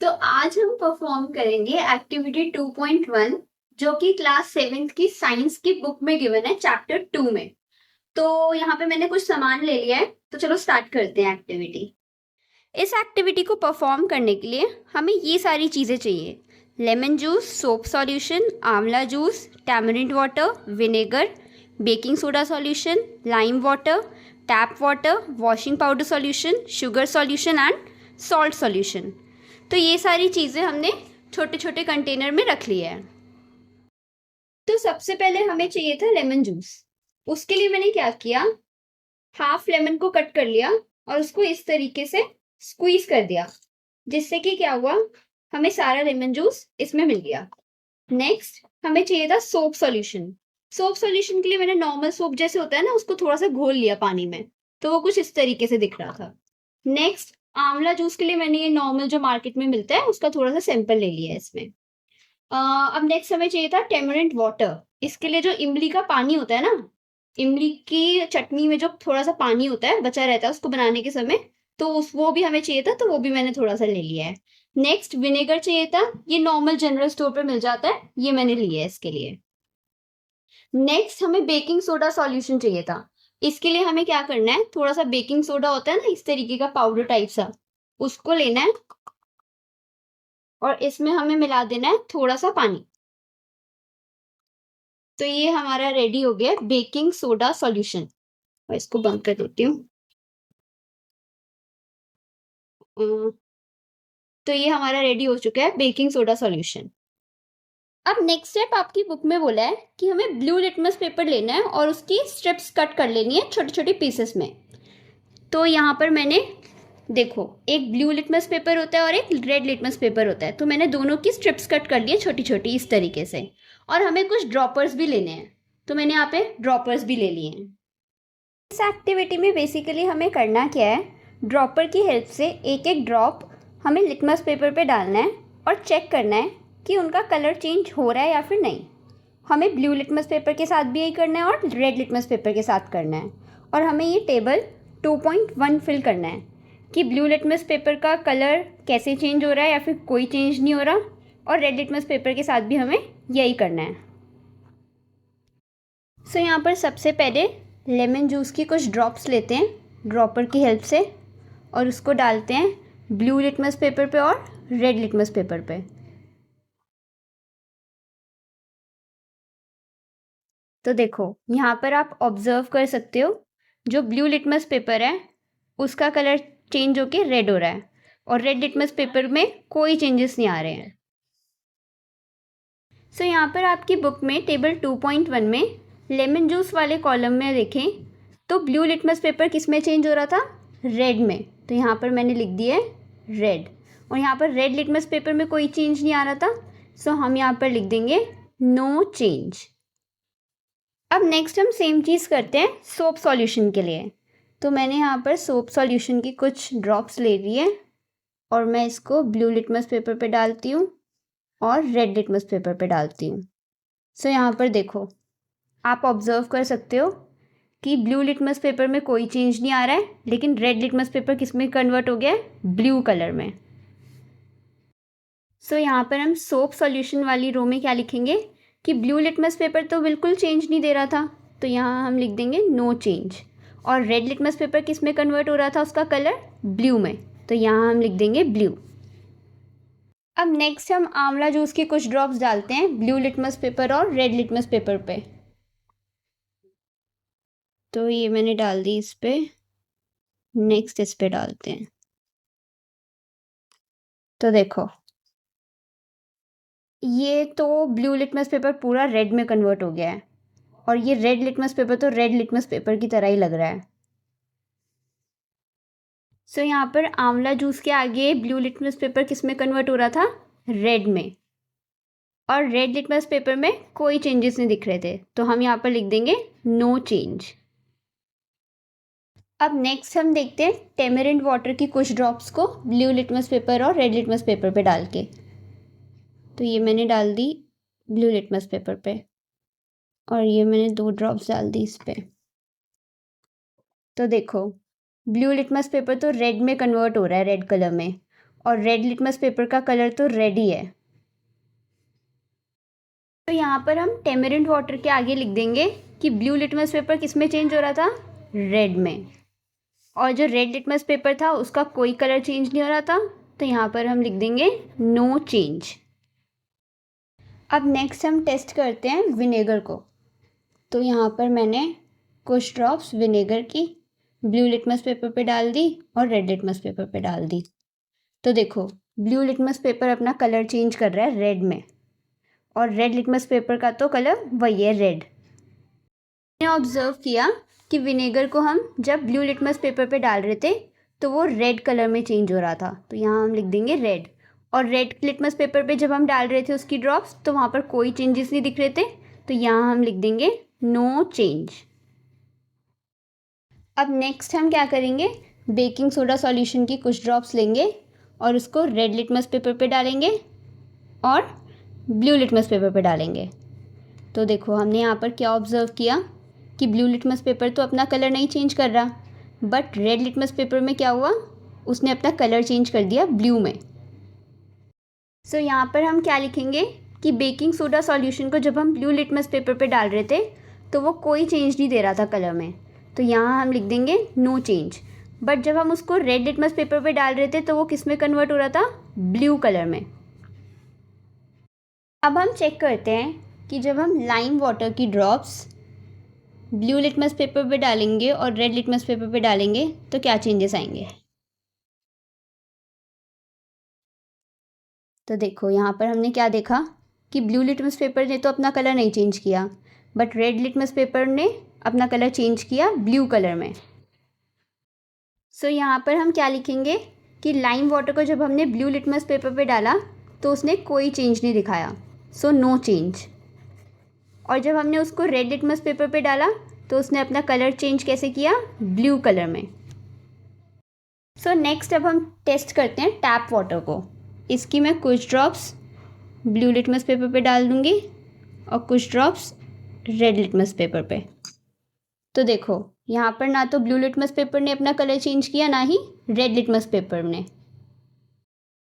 तो आज हम परफॉर्म करेंगे एक्टिविटी 2.1 जो कि क्लास 7th की साइंस की बुक में गिवन है चैप्टर 2 में। तो यहाँ पे मैंने कुछ सामान ले लिया है, तो चलो स्टार्ट करते हैं एक्टिविटी। इस एक्टिविटी को परफॉर्म करने के लिए हमें ये सारी चीज़ें चाहिए: लेमन जूस, सोप सॉल्यूशन, आंवला juice, tamarind water, vinegar, baking soda solution, lime water, tap water, washing powder solution, sugar solution and salt solution. तो ये सारी चीज़ें हमने छोटे छोटे कंटेनर में रख लिया है। तो सबसे पहले हमें चाहिए था लेमन जूस। उसके लिए मैंने क्या किया, हाफ लेमन को कट कर लिया और उसको इस तरीके से स्क्वीज कर दिया, जिससे कि क्या हुआ, हमें सारा लेमन जूस इसमें मिल गया। नेक्स्ट हमें चाहिए था सोप सॉल्यूशन। सोप सॉल्यूशन के लिए मैंने नॉर्मल सोप जैसे होता है ना, उसको थोड़ा सा घोल लिया पानी में, तो वो कुछ इस तरीके से दिख रहा था। नेक्स्ट आंवला जूस के लिए मैंने ये नॉर्मल जो मार्केट में मिलता है उसका थोड़ा सा सैंपल ले लिया है इसमें। अब नेक्स्ट हमें चाहिए था टेमरिंड वाटर। इसके लिए जो इमली का पानी होता है ना, इमली की चटनी में जो थोड़ा सा पानी होता है बचा रहता है उसको बनाने के समय, तो वो भी हमें चाहिए था, तो वो भी मैंने थोड़ा सा ले लिया है। नेक्स्ट विनेगर चाहिए था, ये नॉर्मल जनरल स्टोर पे मिल जाता है, ये मैंने लिया है इसके लिए। नेक्स्ट हमें बेकिंग सोडा सॉल्यूशन चाहिए था। इसके लिए हमें क्या करना है, थोड़ा सा बेकिंग सोडा होता है ना इस तरीके का पाउडर टाइप सा, उसको लेना है और इसमें हमें मिला देना है थोड़ा सा पानी। तो ये हमारा रेडी हो गया बेकिंग सोडा सॉल्यूशन। और इसको बंद कर देती हूँ। तो ये हमारा रेडी हो चुका है बेकिंग सोडा सॉल्यूशन। अब नेक्स्ट स्टेप आपकी बुक में बोला है कि हमें ब्लू लिटमस पेपर लेना है और उसकी स्ट्रिप्स कट कर लेनी है छोटे छोटे पीसेस में। तो यहाँ पर मैंने देखो, एक ब्लू लिटमस पेपर होता है और एक रेड लिटमस पेपर होता है, तो मैंने दोनों की स्ट्रिप्स कट कर लिए छोटी छोटी इस तरीके से। और हमें कुछ ड्रॉपर्स भी लेने हैं, तो मैंने यहाँ पे ड्रॉपर्स भी ले लिए हैं। इस एक्टिविटी में बेसिकली हमें करना क्या है, ड्रॉपर की हेल्प से एक एक ड्रॉप हमें लिटमस पेपर पे डालना है और चेक करना है कि उनका कलर चेंज हो रहा है या फिर नहीं। हमें ब्लू लिटमस पेपर के साथ भी यही करना है और रेड लिटमस पेपर के साथ करना है। और हमें ये टेबल 2.1 फिल करना है कि ब्लू लिटमस पेपर का कलर कैसे चेंज हो रहा है या फिर कोई चेंज नहीं हो रहा, और रेड लिटमस पेपर के साथ भी हमें यही करना है। सो यहाँ पर सबसे पहले लेमन जूस की कुछ ड्रॉप्स लेते हैं ड्रॉपर की हेल्प से और उसको डालते हैं ब्लू लिटमस पेपर पे और रेड लिटमस पेपर पे। तो देखो यहाँ पर आप ऑब्जर्व कर सकते हो, जो ब्लू लिटमस पेपर है उसका कलर चेंज होके रेड हो रहा है और रेड लिटमस पेपर में कोई चेंजेस नहीं आ रहे हैं। सो यहाँ पर आपकी बुक में टेबल 2.1 में लेमन जूस वाले कॉलम में देखें तो ब्लू लिटमस पेपर किस में चेंज हो रहा था, रेड में। तो यहाँ पर मैंने लिख दिया है रेड, और यहाँ पर रेड लिटमस पेपर में कोई चेंज नहीं आ रहा था, सो हम यहाँ पर लिख देंगे नो चेंज। अब नेक्स्ट हम सेम चीज़ करते हैं सोप सॉल्यूशन के लिए। तो मैंने यहाँ पर सोप सॉल्यूशन की कुछ ड्रॉप्स ले ली है और मैं इसको ब्लू लिटमस पेपर पे डालती हूँ और रेड लिटमस पेपर पे डालती हूँ। सो यहाँ पर देखो, आप ऑब्जर्व कर सकते हो कि ब्लू लिटमस पेपर में कोई चेंज नहीं आ रहा है, लेकिन रेड लिटमस पेपर किस में कन्वर्ट हो गया है, ब्लू कलर में। सो यहाँ पर हम सोप सॉल्यूशन वाली रो में क्या लिखेंगे कि ब्लू लिटमस पेपर तो बिल्कुल चेंज नहीं दे रहा था, तो यहाँ हम लिख देंगे नो चेंज। और रेड लिटमस पेपर किस में कन्वर्ट हो रहा था उसका कलर, ब्लू में, तो यहाँ हम लिख देंगे ब्लू। अब नेक्स्ट हम आंवला जूस के कुछ ड्रॉप्स डालते हैं ब्लू लिटमस पेपर और रेड लिटमस पेपर पे। तो ये मैंने डाल दी इस पे, नेक्स्ट इस पे डालते हैं। तो देखो ये तो ब्लू लिटमस पेपर पूरा रेड में कन्वर्ट हो गया है और ये रेड लिटमस पेपर तो रेड लिटमस पेपर की तरह ही लग रहा है। सो यहाँ पर आंवला जूस के आगे ब्लू लिटमस पेपर किस में कन्वर्ट हो रहा था, रेड में, और रेड लिटमस पेपर में कोई चेंजेस नहीं दिख रहे थे, तो हम यहाँ पर लिख देंगे नो चेंज। अब नेक्स्ट हम देखते हैं टेमरिंड वाटर की कुछ ड्रॉप्स को ब्लू लिटमस पेपर और रेड लिटमस पेपर पे डाल के। तो ये मैंने डाल दी ब्लू लिटमस पेपर पे और ये मैंने 2 ड्रॉप्स डाल दी इस पे। तो देखो ब्लू लिटमस पेपर तो रेड में कन्वर्ट हो रहा है, रेड कलर में, और रेड लिटमस पेपर का कलर तो रेड ही है। तो यहाँ पर हम टेमेरिंड वाटर के आगे लिख देंगे कि ब्लू लिटमस पेपर किस में चेंज हो रहा था, रेड में, और जो रेड लिटमस पेपर था उसका कोई कलर चेंज नहीं हो रहा था, तो यहाँ पर हम लिख देंगे नो चेंज। अब नेक्स्ट हम टेस्ट करते हैं विनेगर को। तो यहाँ पर मैंने कुछ ड्रॉप्स विनेगर की ब्लू लिटमस पेपर पे डाल दी और रेड लिटमस पेपर पे डाल दी। तो देखो ब्लू लिटमस पेपर अपना कलर चेंज कर रहा है रेड में, और रेड लिटमस पेपर का तो कलर वही है, रेड। मैंने ऑब्जर्व किया कि विनेगर को हम जब ब्लू लिटमस पेपर पे डाल रहे थे तो वो रेड कलर में चेंज हो रहा था, तो यहाँ हम लिख देंगे रेड। और रेड लिटमस पेपर पे जब हम डाल रहे थे उसकी ड्रॉप्स तो वहाँ पर कोई चेंजेस नहीं दिख रहे थे, तो यहाँ हम लिख देंगे नो चेंज। अब नेक्स्ट हम क्या करेंगे, बेकिंग सोडा सॉल्यूशन की कुछ ड्रॉप्स लेंगे और उसको रेड लिटमस पेपर पे डालेंगे और ब्लू लिटमस पेपर पे डालेंगे। तो देखो हमने यहाँ पर क्या ऑब्जर्व किया कि ब्लू लिटमस पेपर तो अपना कलर नहीं चेंज कर रहा, बट रेड लिटमस पेपर में क्या हुआ, उसने अपना कलर चेंज कर दिया ब्लू में। सो यहाँ पर हम क्या लिखेंगे कि बेकिंग सोडा सॉल्यूशन को जब हम ब्लू लिटमस पेपर पे डाल रहे थे तो वो कोई चेंज नहीं दे रहा था कलर में, तो यहाँ हम लिख देंगे नो चेंज। बट जब हम उसको रेड लिटमस पेपर पे डाल रहे थे तो वो किस में कन्वर्ट हो रहा था, ब्लू कलर में। अब हम चेक करते हैं कि जब हम लाइम वाटर की ड्रॉप्स ब्लू लिटमस पेपर पे डालेंगे और रेड लिटमस पेपर पे डालेंगे तो क्या चेंजेस आएंगे। तो देखो यहाँ पर हमने क्या देखा कि ब्लू लिटमस पेपर ने तो अपना कलर नहीं चेंज किया, बट रेड लिटमस पेपर ने अपना कलर चेंज किया ब्लू कलर में। सो यहाँ पर हम क्या लिखेंगे कि लाइम वाटर को जब हमने ब्लू लिटमस पेपर पे डाला तो उसने कोई चेंज नहीं दिखाया, सो नो चेंज। और जब हमने उसको रेड लिटमस पेपर पे डाला तो उसने अपना कलर चेंज कैसे किया, ब्लू कलर में। सो नेक्स्ट अब हम टेस्ट करते हैं टैप वाटर को। इसकी मैं कुछ ड्रॉप्स ब्लू लिटमस पेपर पे डाल दूँगी और कुछ ड्रॉप्स रेड लिटमस पेपर पे। तो देखो यहाँ पर ना तो ब्लू लिटमस पेपर ने अपना कलर चेंज किया, ना ही रेड लिटमस पेपर ने।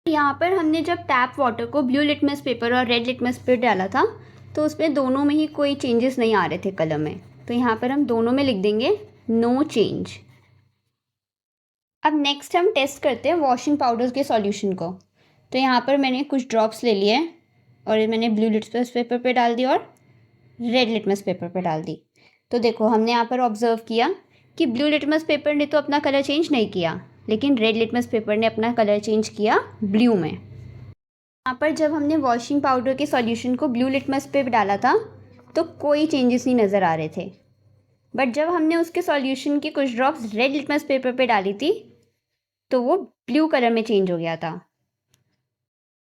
यहाँ पर हमने जब टैप वाटर को ब्लू लिटमस पेपर और रेड लिटमस पेपर डाला था तो उसमें दोनों में ही कोई चेंजेस नहीं आ रहे थे कलर में, तो यहाँ पर हम दोनों में लिख देंगे नो चेंज। अब नेक्स्ट हम टेस्ट करते हैं वॉशिंग पाउडर के सॉल्यूशन को। तो यहाँ पर मैंने कुछ ड्रॉप्स ले लिए और ये मैंने ब्लू लिटमस पेपर पे डाल दी और रेड लिटमस पेपर पे डाल दी। तो देखो हमने यहाँ पर ऑब्जर्व किया कि ब्लू लिटमस पेपर ने तो अपना कलर चेंज नहीं किया, लेकिन रेड लिटमस पेपर ने अपना कलर चेंज किया ब्लू में। यहाँ पर जब हमने वॉशिंग पाउडर के सॉल्यूशन को ब्लू लिटमस पे डाला था तो कोई चेंजेस नहीं नज़र आ रहे थे, बट जब हमने उसके सॉल्यूशन की कुछ ड्रॉप्स रेड लिटमस पेपर पे डाली थी तो वो ब्लू कलर में चेंज हो गया था।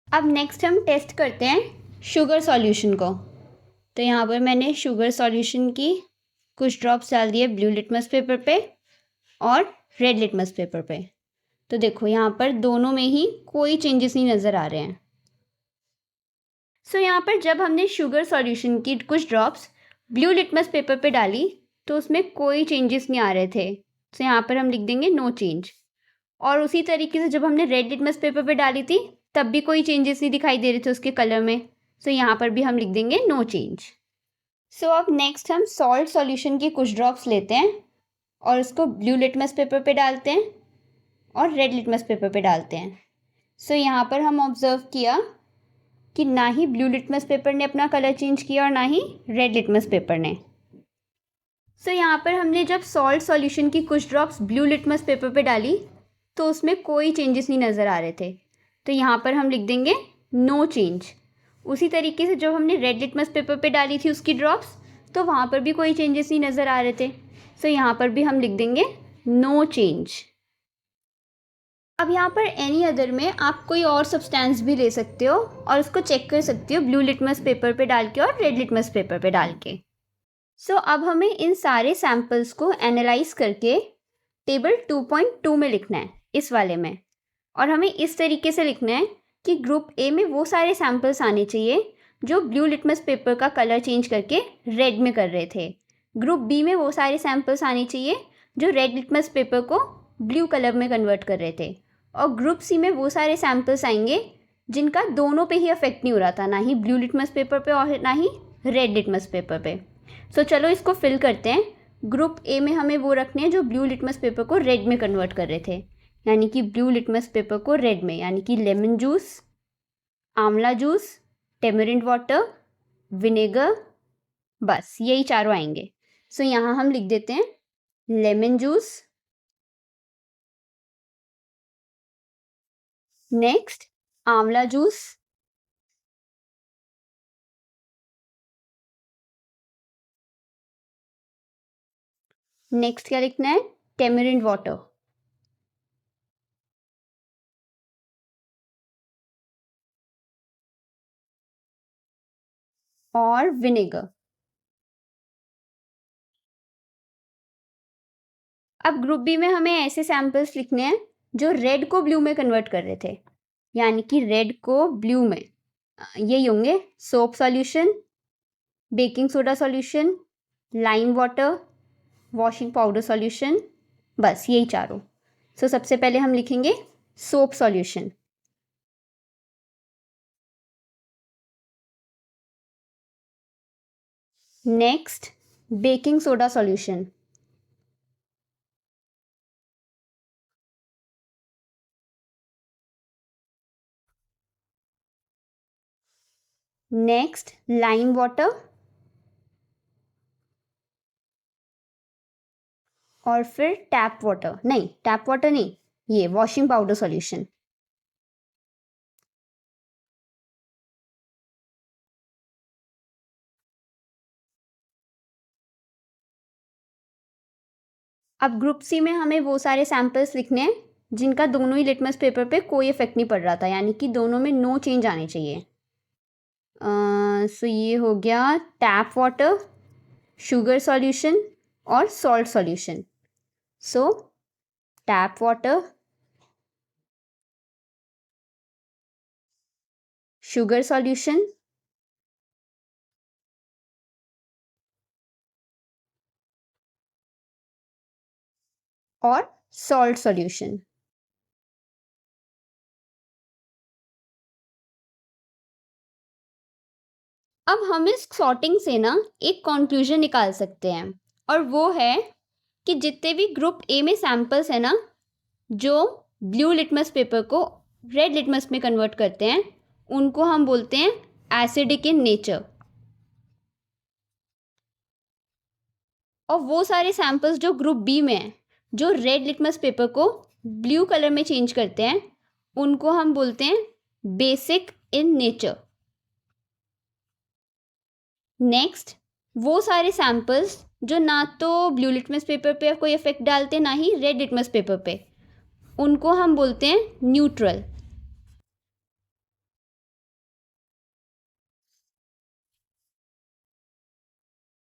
अब नेक्स्ट हम टेस्ट करते हैं शुगर सॉल्यूशन को। तो यहाँ पर मैंने शुगर सॉल्यूशन की कुछ ड्रॉप्स डाल दिए ब्लू लिटमस पेपर पे और रेड लिटमस पेपर पे। तो देखो यहाँ पर दोनों में ही कोई चेंजेस नहीं नज़र आ रहे हैं। सो यहाँ पर जब हमने शुगर सॉल्यूशन की कुछ ड्रॉप्स ब्लू लिटमस पेपर पे डाली तो उसमें कोई चेंजेस नहीं आ रहे थे, तो यहाँ पर हम लिख देंगे नो चेंज। और उसी तरीके से जब हमने रेड लिटमस पेपर पे डाली थी तब भी कोई चेंजेस नहीं दिखाई दे रहे थे उसके कलर में, सो यहाँ पर भी हम लिख देंगे नो चेंज। सो अब नेक्स्ट हम सॉल्ट सॉल्यूशन की कुछ ड्रॉप्स लेते हैं और उसको ब्लू लिटमस पेपर पे डालते हैं और रेड लिटमस पेपर पे डालते हैं। सो यहाँ पर हम ऑब्जर्व किया कि ना ही ब्लू लिटमस पेपर ने अपना कलर चेंज किया और ना ही रेड लिटमस पेपर ने। सो यहाँ पर हमने जब सॉल्ट सॉल्यूशन की कुछ ड्रॉप्स ब्लू लिटमस पेपर पे डाली तो उसमें कोई चेंजेस नहीं नज़र आ रहे थे, तो यहाँ पर हम लिख देंगे नो चेंज। उसी तरीके से जब हमने रेड लिटमस पेपर पे डाली थी उसकी ड्रॉप्स तो वहाँ पर भी कोई चेंजेस नहीं नज़र आ रहे थे, सो यहाँ पर भी हम लिख देंगे नो चेंज। अब यहाँ पर एनी अदर में आप कोई और सब्सटेंस भी ले सकते हो और उसको चेक कर सकते हो ब्लू लिटमस पेपर पे डाल के और रेड लिटमस पेपर पे डाल के। सो अब हमें इन सारे सैम्पल्स को एनालाइज करके टेबल 2.2 में लिखना है, इस वाले में। और हमें इस तरीके से लिखना है कि ग्रुप ए में वो सारे सैम्पल्स आने चाहिए जो ब्लू लिटमस पेपर का कलर चेंज करके रेड में कर रहे थे। ग्रुप बी में वो सारे सैम्पल्स आने चाहिए जो रेड लिटमस पेपर को ब्लू कलर में कन्वर्ट कर रहे थे। और ग्रुप सी में वो सारे सैम्पल्स आएंगे जिनका दोनों पे ही अफेक्ट नहीं हो रहा था, ना ही ब्लू लिटमस पेपर पे और ना ही रेड लिटमस पेपर पे। सो चलो इसको फिल करते हैं। ग्रुप ए में हमें वो रखने हैं जो ब्लू लिटमस पेपर को रेड में कन्वर्ट कर रहे थे, यानी कि ब्लू लिटमस पेपर को रेड में, यानी कि लेमन जूस, आंवला जूस, टेमरिंड वाटर, विनेगर, बस यही चारों आएंगे। सो यहाँ हम लिख देते हैं लेमन जूस, नेक्स्ट आंवला जूस, नेक्स्ट क्या लिखना है, टेमरिंड वाटर, और विनेगर। अब ग्रुप बी में हमें ऐसे सैंपल्स लिखने हैं जो रेड को ब्लू में कन्वर्ट कर रहे थे, यानी कि रेड को ब्लू में यही होंगे soap solution, baking soda solution, lime water, washing powder solution, बस यही चारों। सो सबसे पहले हम लिखेंगे soap solution, next baking soda solution, next lime water, और फिर टैप वाटर नहीं, ये वॉशिंग पाउडर सॉल्यूशन। अब ग्रुप सी में हमें वो सारे सैंपल्स लिखने हैं जिनका दोनों ही लिटमस पेपर पे कोई इफेक्ट नहीं पड़ रहा था, यानी कि दोनों में नो चेंज आने चाहिए। सो ये हो गया टैप वाटर, शुगर सॉल्यूशन और सॉल्ट सॉल्यूशन। सो टैप वाटर, शुगर सॉल्यूशन और सॉल्ट सॉल्यूशन। अब हम इस सॉर्टिंग से ना एक कंक्लूजन निकाल सकते हैं, और वो है कि जितने भी ग्रुप ए में सैंपल्स है ना जो ब्लू लिटमस पेपर को रेड लिटमस में कन्वर्ट करते हैं, उनको हम बोलते हैं एसिडिक इन नेचर। और वो सारे सैंपल्स जो ग्रुप बी में हैं जो रेड लिटमस पेपर को ब्लू कलर में चेंज करते हैं, उनको हम बोलते हैं बेसिक इन नेचर। नेक्स्ट वो सारे सैंपल्स जो ना तो ब्लू लिटमस पेपर पे कोई इफेक्ट डालते ना ही रेड लिटमस पेपर पे, उनको हम बोलते हैं न्यूट्रल।